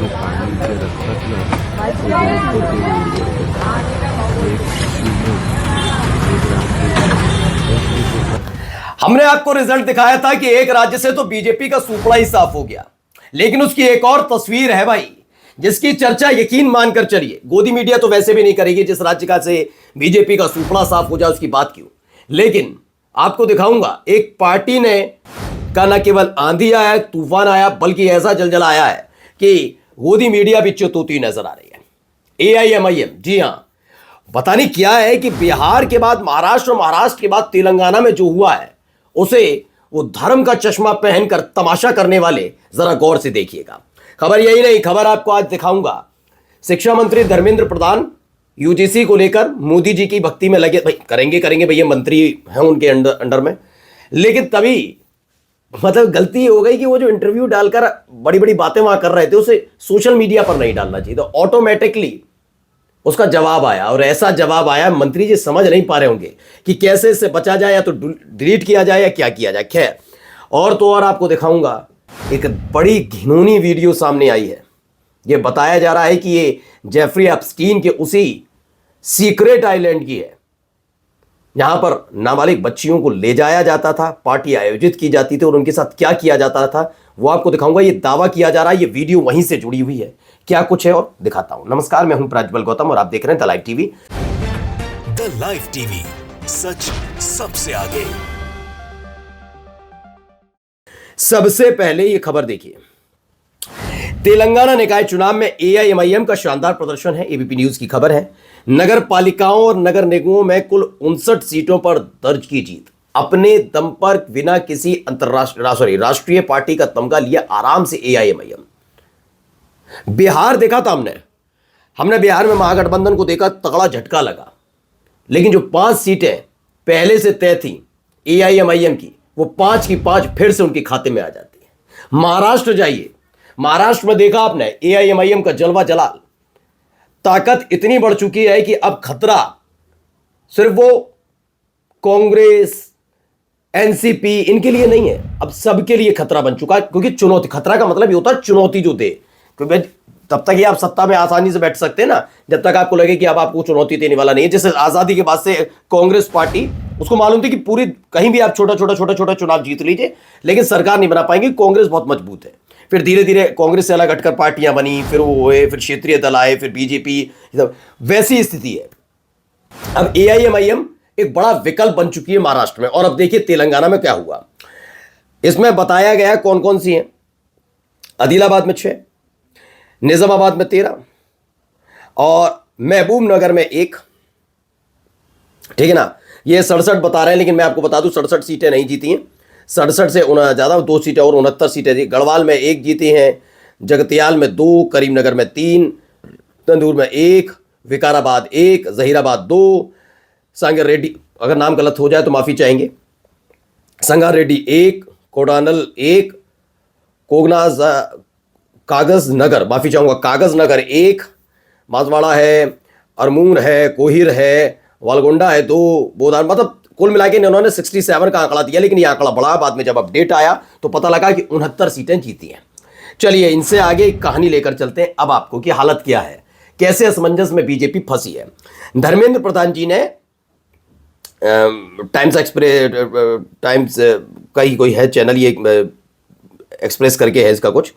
से पानी के रखत में एक ऊपर के एक हमने आपको रिजल्ट दिखाया था कि एक राज्य से तो बीजेपी का सूपड़ा ही साफ हो गया, लेकिन उसकी एक और तस्वीर है भाई, जिसकी चर्चा यकीन मानकर चलिए गोदी मीडिया तो वैसे भी नहीं करेगी जिस राज्य का से बीजेपी का सूपड़ा साफ हो जाए उसकी बात क्यों। लेकिन आपको दिखाऊंगा एक पार्टी ने का न केवल आंधी आया तूफान आया बल्कि ऐसा जलजल आया है कि गोदी मीडिया भी चुतोती नजर आ रही है। एआईएमआईएम, जी हां, पता नहीं क्या है कि बिहार के बाद महाराष्ट्र के बाद तेलंगाना में जो हुआ है उसे वो धर्म का चश्मा पहनकर तमाशा करने वाले जरा गौर से देखिएगा। खबर यही नहीं, खबर आपको आज दिखाऊंगा। शिक्षा मंत्री धर्मेंद्र प्रधान यूजीसी को लेकर मोदी जी की भक्ति में लगे। भाई करेंगे भैया, मंत्री हैं उनके अंडर में, लेकिन तभी मतलब गलती हो गई कि वो जो इंटरव्यू डालकर बड़ी बड़ी बातें वहां कर रहे थे उसे सोशल मीडिया पर नहीं डालना चाहिए, तो ऑटोमेटिकली उसका जवाब आया। और ऐसा जवाब आया, मंत्री जी समझ नहीं पा रहे होंगे कि कैसे इससे बचा जाए, या तो डिलीट किया जाए या क्या किया जाए। खैर, और तो और आपको दिखाऊंगा एक बड़ी घिनौनी वीडियो सामने आई है। यह बताया जा रहा है कि ये जेफरी एप्स्टीन के उसी सीक्रेट आइलैंड की है जहां पर नाबालिग बच्चियों को ले जाया जाता था, पार्टी आयोजित की जाती थी और उनके साथ क्या किया जाता था वो आपको दिखाऊंगा। ये दावा किया जा रहा है, ये वीडियो वहीं से जुड़ी हुई है, क्या कुछ है और दिखाता हूं। नमस्कार, मैं हूं प्रज्वल गौतम और आप देख रहे हैं the live TV. The live TV, सच सबसे आगे। सबसे पहले ये खबर देखिए, तेलंगाना निकाय चुनाव में एआईएमआईएम का शानदार प्रदर्शन है। एबीपी न्यूज की खबर है, नगर पालिकाओं और नगर निगमों में कुल 59 सीटों पर दर्ज की जीत। अपने दम पर बिना किसी राष्ट्रीय पार्टी का तमगा लिया आराम से एआईएमआईएम। बिहार देखा था हमने बिहार में महागठबंधन को देखा, तगड़ा झटका लगा, लेकिन जो 5 सीटें पहले से तय थी एआईएमआईएम की, वो 5 की 5 फिर से उनके खाते में आ जाती है। महाराष्ट्र जाइए, महाराष्ट्र में देखा आपने एआईएमआईएम का जलवा जलाल, ताकत इतनी बढ़ चुकी है कि अब खतरा सिर्फ वो कांग्रेस एनसीपी इनके लिए नहीं है, अब सबके लिए खतरा बन चुका है। क्योंकि चुनौती, खतरा का मतलब ये होता है चुनौती जो दे, क्योंकि तब तक ये आप सत्ता में आसानी से बैठ सकते हैं ना जब तक आपको लगे कि अब आपको चुनौती देने वाला नहीं है। जैसे आजादी के बाद से कांग्रेस पार्टी, उसको मालूम थी कि पूरी कहीं भी आप छोटा चुनाव जीत लीजिए लेकिन सरकार नहीं बना पाएंगे, कांग्रेस बहुत मजबूत है। फिर धीरे धीरे कांग्रेस से अलग हटकर पार्टियां बनी, फिर वो हुए, फिर क्षेत्रीय दल आए, फिर बीजेपी, वैसी स्थिति है। अब एआईएमआईएम एक बड़ा विकल्प बन चुकी है महाराष्ट्र में। और अब देखिए तेलंगाना में क्या हुआ, इसमें बताया गया कौन कौन सी हैं। आदिलाबाद में 6, निजामाबाद में 13 और महबूब नगर में 1, ठीक है ना। ये 67 बता रहे हैं, लेकिन मैं आपको बता दूं 67 सीटें नहीं जीती हैं, 67 से ज्यादा 2 सीटें और 69 सीटें थी। गढ़वाल में 1 जीती हैं, जगतियाल में 2, करीमनगर में 3, तंदूर में 1, विकाराबाद 1, जहीराबाद 2, सांगर रेड्डी, अगर नाम गलत हो जाए तो माफी चाहेंगे, संगार रेड्डी 1, कोडानल 1, कोगनाज कागज नगर, माफी चाहूंगा, कागज नगर 1, बांसवाड़ा है, अरमूर है, कोहिर है, वालगोंडा है 2, बोदान, मतलब कुल मिला के इन्होंने 67 का आंकड़ा दिया। लेकिन ये आंकड़ा बढ़ा, बाद में जब अपडेट आया तो पता लगा कि 69 सीटें जीती हैं। चलिए इनसे आगे कहानी लेकर चलते हैं अब आपको कि हालत क्या है, कैसे असमंजस में बीजेपी फंसी है। धर्मेंद्र प्रधान जी ने टाइम्स का ही कोई है चैनल, ये एक्सप्रेस करके है इसका कुछ,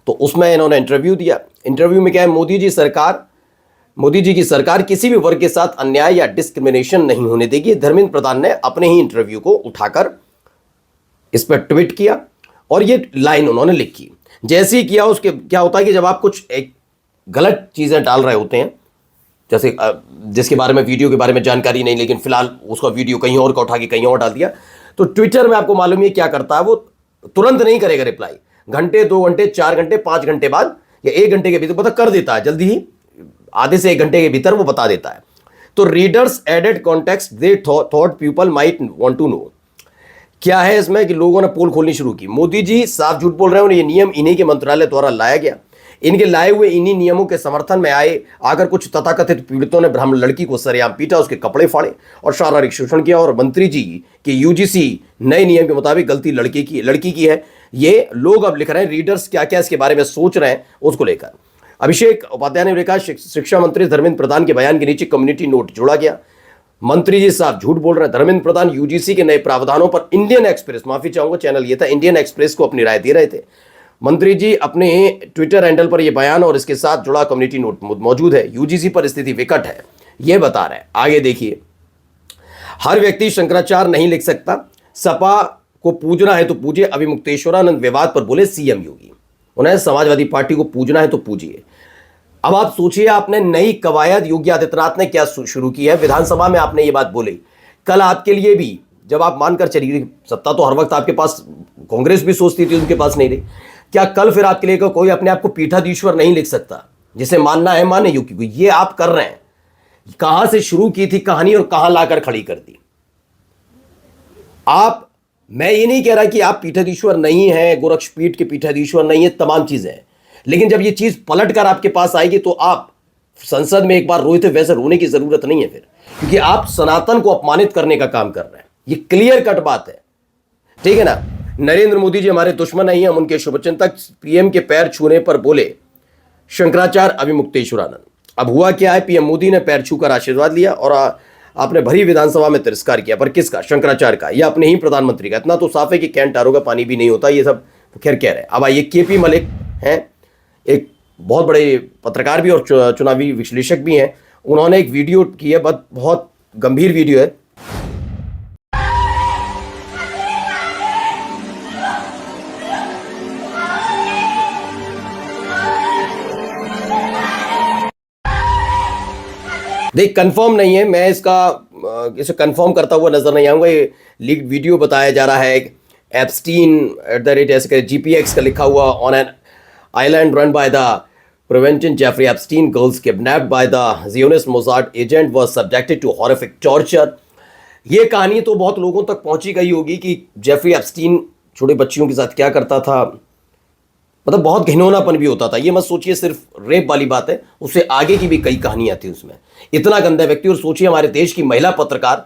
तो उसमें इन्होंने इंटरव्यू दिया। इंटरव्यू में क्या है, मोदी जी की सरकार किसी भी वर्ग के साथ अन्याय या डिस्क्रिमिनेशन नहीं होने देगी। धर्मेंद्र प्रधान ने अपने ही इंटरव्यू को उठाकर इस पर ट्वीट किया और ये लाइन उन्होंने लिखी। जैसे ही किया, उसके क्या होता है कि जब आप कुछ एक गलत चीजें डाल रहे होते हैं, जैसे जिसके बारे में वीडियो के बारे में जानकारी नहीं, लेकिन फिलहाल उसका वीडियो कहीं और का उठा के कहीं और डाल दिया, तो ट्विटर में आपको मालूम है क्या करता है, वो तुरंत नहीं करेगा रिप्लाई, घंटे 2 घंटे 4 घंटे 5 घंटे बाद या 1 घंटे के भीतर पता कर देता है, जल्दी ही आधे से 1 घंटे के भीतर वो बता देता है। तो readers added context they thought people might want to know, क्या है इसमें कि लोगों ने पोल खोलनी शुरू की। मोदी जी साफ झूठ बोल रहे हैं और ये नियम इन्हीं के मंत्रालय द्वारा लाया गया। इनके लाए हुए इन्हीं नियमों के समर्थन में आकर कुछ तथाकथित पीड़ितों ने ब्राह्मण लड़की को सरेआम पीटा, उसके कपड़े फाड़े और शारीरिक शोषण किया। और मंत्री जी के यूजीसी नए नियम के मुताबिक गलती लड़की की है। ये लोग अब लिख रहे हैं, रीडर्स क्या क्या इसके बारे में सोच रहे हैं उसको लेकर। अभिषेक उपाध्याय ने कहा शिक्षा मंत्री धर्मेंद्र प्रधान के बयान के नीचे कम्युनिटी नोट जोड़ा गया। मंत्री जी साहब झूठ बोल रहे हैं। धर्मेंद्र प्रधान यूजीसी के नए प्रावधानों पर इंडियन एक्सप्रेस, माफी चाहूंगा चैनल ये था, इंडियन एक्सप्रेस को अपनी राय दे रहे थे। मंत्री जी अपने ट्विटर हैंडल पर यह बयान और इसके साथ जुड़ा कम्युनिटी नोट मौजूद है। यूजीसी पर स्थिति विकट है, यह बता रहे हैं। आगे देखिए, हर व्यक्ति शंकराचार्य नहीं लिख सकता, सपा को पूजना है तो पूजे, अभिमुक्तेश्वरानंद विवाद पर बोले सीएम योगी। उन्हें समाजवादी पार्टी को पूजना है तो पूजिए। अब आप सोचिए, आपने नई कवायद योगी आदित्यनाथ ने क्या शुरू की है। विधानसभा में आपने ये बात बोली, कल आपके लिए भी, जब आप मानकर चलिए सत्ता तो हर वक्त आपके पास, कांग्रेस भी सोचती थी उनके पास नहीं रही, क्या कल फिर आपके लिए कोई अपने आप को पीठाधीश्वर नहीं लिख सकता? जिसे मानना है माने योगी को। ये आप कर रहे हैं। कहां से शुरू की थी कहानी और कहां लाकर खड़ी कर दी आप। मैं ये नहीं कह रहा कि आप पीठाधीश्वर नहीं हैं, गोरक्षपीठ के पीठाधीश्वर नहीं है, तमाम चीजें हैं, लेकिन जब ये चीज पलट कर आपके पास आएगी तो आप संसद में एक बार रोए थे, वैसे रोने की जरूरत नहीं है फिर, क्योंकि आप सनातन को अपमानित करने का काम कर रहे हैं। ये क्लियर कट बात है, ठीक है ना। नरेंद्र मोदी जी हमारे दुश्मन नहीं है, हम उनके शुभचिंतक। पीएम के पैर छूने पर बोले शंकराचार्य अभिमुक्तेश्वरानंद। अब हुआ क्या है, पीएम मोदी ने पैर छूकर आशीर्वाद लिया और आपने भरी विधानसभा में तिरस्कार किया। पर किसका? शंकराचार्य का, या अपने ही प्रधानमंत्री का। इतना तो साफ है कि कैंट आरो का पानी भी नहीं होता, ये सब खैर कह रहे हैं। अब आइए, केपी मलिक हैं, एक बहुत बड़े पत्रकार भी और चुनावी विश्लेषक भी हैं। उन्होंने एक वीडियो की है, बहुत गंभीर वीडियो है। देख, कंफर्म नहीं है, मैं इसे कंफर्म करता हुआ नजर नहीं आऊंगा। ये लीक वीडियो बताया जा रहा है। एप्स्टीन @ ऐसे कर GPX का लिखा हुआ, on an island run by the prevention Jeffrey Epstein, girls kidnapped by the Zionist Mossad agent was subjected to horrific torture. ये कहानी तो बहुत लोगों तक पहुंची गई होगी कि जेफरी एप्स्टीन छोटे बच्चियों के साथ क्या करता था। मतलब बहुत घिनौनापन भी होता था। ये मत सोचिए सिर्फ रेप वाली बात है, उससे आगे की भी कई कहानियां थी उसमें। इतना गंदा व्यक्ति, और सोचिए हमारे देश की महिला पत्रकार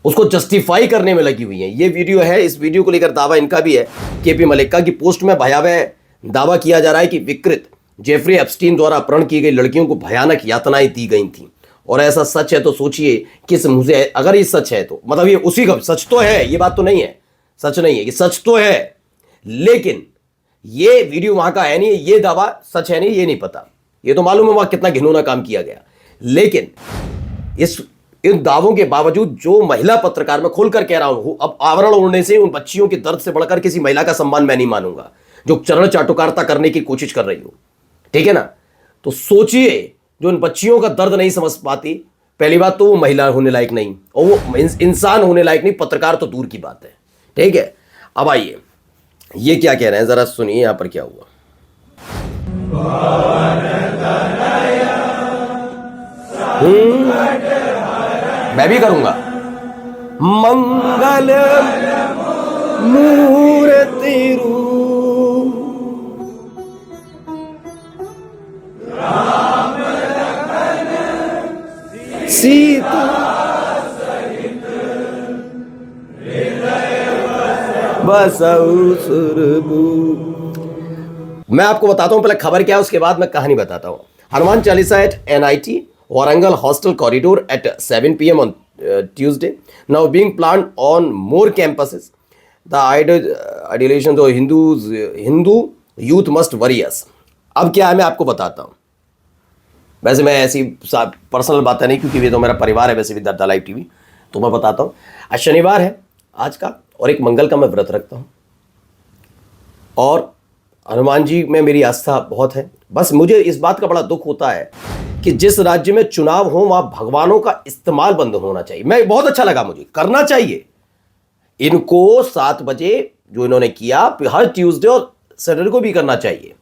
उसको जस्टिफाई करने में लगी हुई है। ये वीडियो है, इस वीडियो को लेकर दावा इनका भी है, केपी मलिक का, कि पोस्ट में भयावह दावा किया जा रहा है कि विकृत जेफरी एप्स्टीन द्वारा अपहरण की गई लड़कियों को भयानक यातनाएं दी गई थी। और ऐसा सच है तो सोचिए किस मुंह से, अगर ये सच है तो मतलब ये उसी का सच तो है, ये बात तो नहीं है सच नहीं है, ये सच तो है, लेकिन ये वीडियो वहां का है नहीं, ये दावा सच है नहीं, ये नहीं पता। ये तो मालूम है वहां कितना घिनौना काम किया गया, लेकिन इन दावों के बावजूद जो महिला पत्रकार, मैं खोलकर कह रहा हूं, अब आवरण ओढ़ने से उन बच्चियों के दर्द से बढ़कर किसी महिला का सम्मान मैं नहीं मानूंगा जो चरण चाटुकारिता करने की कोशिश कर रही हो, ठीक है ना। तो सोचिए, जो उन बच्चियों का दर्द नहीं समझ पाती, पहली बात तो वो महिला होने लायक नहीं, और वो इंसान होने लायक नहीं, पत्रकार तो दूर की बात है, ठीक है। अब आइए, ये क्या कह रहे हैं जरा सुनिए, यहां पर क्या हुआ। मैं भी करूंगा। मंगल मूर्ति सीता बसऊ सुरभू। मैं आपको बताता हूं पहले खबर क्या है, उसके बाद मैं कहानी बताता हूं। Hanuman Chalisa at NIT Warangal hostel corridor at 7 p.m. on Tuesday, now being planned on more campuses. The idealization of Hindu youth must worry us. अब क्या है मैं आपको बताता हूं। वैसे मैं ऐसी पर्सनल बातें नहीं, क्योंकि ये तो मेरा परिवार है वैसे भी, द लाइव टीवी, तो मैं बताता हूं। आज शनिवार है आज का, और एक मंगल का मैं व्रत रखता हूं, और हनुमान जी में मेरी आस्था बहुत है। बस मुझे इस बात का बड़ा दुख होता है कि जिस राज्य में चुनाव हो वहां भगवानों का इस्तेमाल बंद होना चाहिए। मैं बहुत अच्छा लगा, मुझे करना चाहिए इनको 7 बजे जो इन्होंने किया, हर ट्यूसडे और सैटरडे को भी करना चाहिए।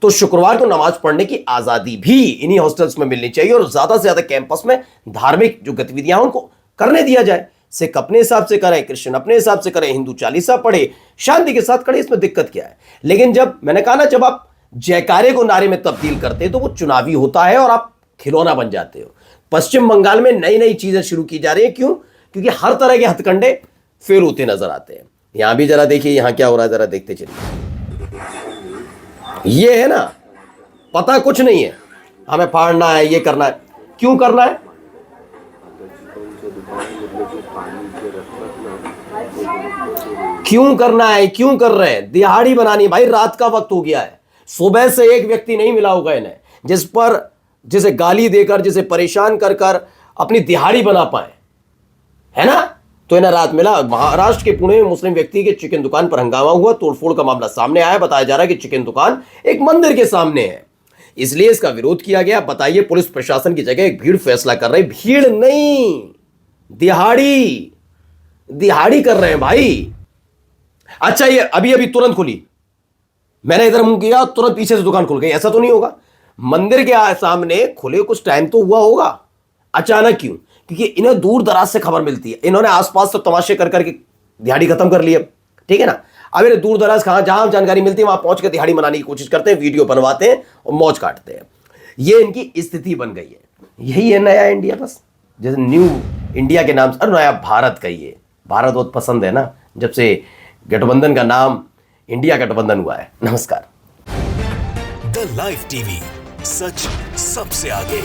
तो शुक्रवार को नमाज पढ़ने की आजादी भी इन्हीं हॉस्टल्स में मिलनी चाहिए, और ज्यादा से ज्यादा कैंपस में धार्मिक जो गतिविधियां उनको करने दिया जाए। सिख अपने हिसाब से करें, क्रिश्चियन अपने हिसाब से करें, हिंदू चालीसा पढ़े, शांति के साथ करें, इसमें दिक्कत क्या है। लेकिन जब मैंने कहा ना, जब आप जयकारे को नारे में तब्दील करते हैं तो वो चुनावी होता है और आप खिलौना बन जाते हो। पश्चिम बंगाल में नई नई चीजें शुरू की जा रही है, क्यों? क्योंकि हर तरह के हथकंडे फेल होते नजर आते हैं। यहां भी जरा देखिए, यहां क्या हो रहा है, जरा देखते चलिए। ये है ना पता कुछ नहीं है, हमें फाड़ना है, ये करना है। क्यों करना है? क्यों करना है? क्यों कर रहे हैं? दिहाड़ी बनानी भाई, रात का वक्त हो गया है, सुबह से एक व्यक्ति नहीं मिला होगा इन्हें जिसे गाली देकर, जिसे परेशान कर कर अपनी दिहाड़ी बना पाए, है ना? तो इन्हें रात मिला। महाराष्ट्र के पुणे में मुस्लिम व्यक्ति के चिकन दुकान पर हंगामा हुआ, तोड़फोड़ का मामला सामने आया। बताया जा रहा है कि चिकन दुकान एक मंदिर के सामने है, इसलिए इसका विरोध किया गया। बताइए, पुलिस प्रशासन की जगह एक भीड़ फैसला कर रही। भीड़ नहीं, दिहाड़ी कर रहे हैं भाई। अच्छा, ये अभी अभी तुरंत खुली, मैंने इधर मुंह किया, तुरंत पीछे से दुकान खुल गई, ऐसा तो नहीं होगा। मंदिर के सामने खुले कुछ टाइम तो हुआ होगा, अचानक क्यों? क्योंकि इन्हें दूर दराज से खबर मिलती है, इन्होंने आसपास तो तमाशे कर करके दिहाड़ी खत्म कर ली है, ठीक है ना? अब इन्हें दूर दराज जहां जानकारी मिलती है वहां पहुंच कर दिहाड़ी मनाने की कोशिश करते हैं, वीडियो बनवाते हैं और मौज काटते हैं। ये इनकी स्थिति बन गई है। यही है नया इंडिया, बस जैसे न्यू इंडिया के नाम से नया भारत कहिए। भारत बहुत पसंद है ना, जब से गठबंधन का नाम इंडिया गठबंधन हुआ है। नमस्कार। द लाइव टीवी, सच सबसे आगे।